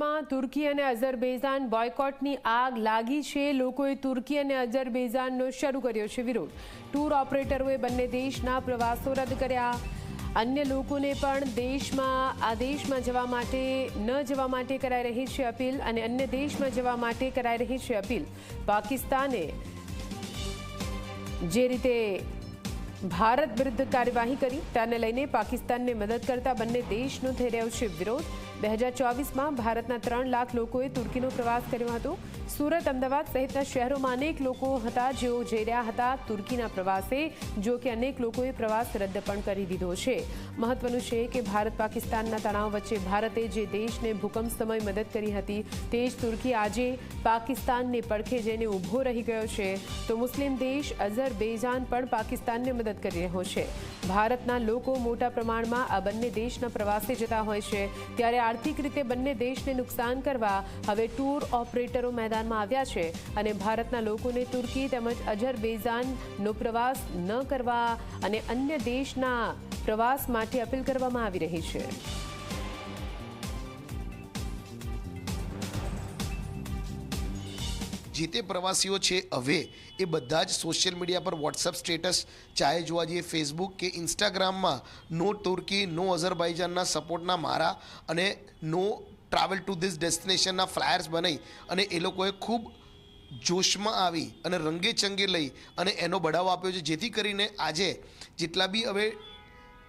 યુરોપમાં તુર્કી અને અઝરબૈજાન બોયકોટની આગ લાગી છે। લોકોએ તુર્કી અને અઝરબૈજાનનો શરૂ કર્યો છે વિરોધ। ટૂર ઓપરેટરોએ બંને દેશના પ્રવાસો રદ કર્યા। અન્ય લોકોને પણ આ દેશમાં જવા માટે કરાઈ રહી છે અપીલ અને અન્ય દેશમાં જવા માટે કરાઈ રહી છે અપીલ। પાકિસ્તાને જે રીતે ભારત વિરુદ્ધ કાર્યવાહી કરી તેને લઈને પાકિસ્તાનને મદદ કરતા બંને દેશનો થઈ રહ્યો છે વિરોધ। 2024માં ભારતના 3 લાખ લોકોએ તુર્કીનો પ્રવાસ કર્યો હતો। સુરત, અમદાવાદ સહિતના શહેરોમાં અનેક લોકો હતા જેઓ જઈ રહ્યા હતા તુર્કીના પ્રવાસે, જો કે અનેક લોકોએ પ્રવાસ રદ પણ કરી દીધો છે। મહત્વનું છે કે ભારત પાકિસ્તાનના તણાવ વચ્ચે ભારતે જે દેશને ભૂકંપ સમયે મદદ કરી હતી તે જ તુર્કી આજે પાકિસ્તાનને પડખે જઈને ઊભો રહી ગયો છે, તો મુસ્લિમ દેશ અઝરબૈજાન પણ પાકિસ્તાનને મદદ કરી રહ્યો છે। ભારતના લોકો મોટા પ્રમાણમાં આ બંને દેશના પ્રવાસે જતા હોય છે, ત્યારે આર્થિક રીતે બંને દેશને નુકસાન કરવા હવે ટૂર ઓપરેટરો મેદાનમાં આવ્યા છે અને ભારતના લોકોને તુર્કી તેમજ અઝરબૈજાનનો પ્રવાસ ન કરવા અને અન્ય દેશના પ્રવાસ માટે અપીલ કરવામાં આવી રહી છે। જે તે પ્રવાસીઓ છે હવે એ બધા જ સોશિયલ મીડિયા પર વોટ્સઅપ સ્ટેટસ, ચાહે જોવા જઈએ ફેસબુક કે ઇન્સ્ટાગ્રામમાં નો તુર્કી નો અઝરબાઈજાનના સપોર્ટના મારા અને નો ટ્રાવેલ ટુ ધીસ ડેસ્ટિનેશનના ફ્લાયર્સ બનાવી અને એ લોકોએ ખૂબ જોશમાં આવી અને રંગે ચંગે લઈ અને એનો બઢાવો આપ્યો છે, જેથી કરીને આજે જેટલા બી હવે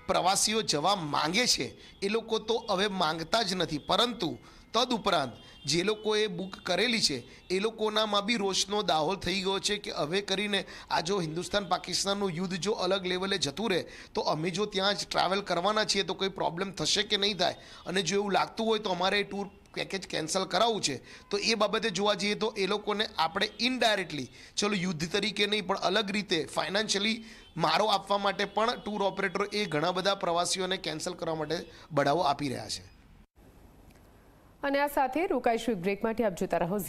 પ્રવાસીઓ જવા માંગે છે એ લોકો તો હવે માંગતા જ નથી, પરંતુ તદુપરાંત જે લોકોએ બુક કરેલી છે એ લોકોનામાં બી રોષનો દાહોલ થઈ ગયો છે કે હવે કરીને આ જો હિન્દુસ્તાન પાકિસ્તાનનું યુદ્ધ જો અલગ લેવલે જતું રહે તો અમે જો ત્યાં જ ટ્રાવેલ કરવાના છીએ તો કોઈ પ્રોબ્લેમ થશે કે નહીં થાય, અને જો એવું લાગતું હોય તો અમારે એ ટૂર પેકેજ કેન્સલ કરાવવું છે, તો એ બાબતે જોવા જઈએ તો એ લોકોને આપણે ઇનડાયરેક્ટલી ચલો યુદ્ધ તરીકે નહીં પણ અલગ રીતે ફાઇનાન્શિયલી મારો આપવા માટે પણ ટૂર ઓપરેટરો એ ઘણા બધા પ્રવાસીઓને કેન્સલ કરવા માટે બઢાવો આપી રહ્યા છે। અને આ સાથે રોકાઈશું બ્રેક માટે, આપ જોતા રહો।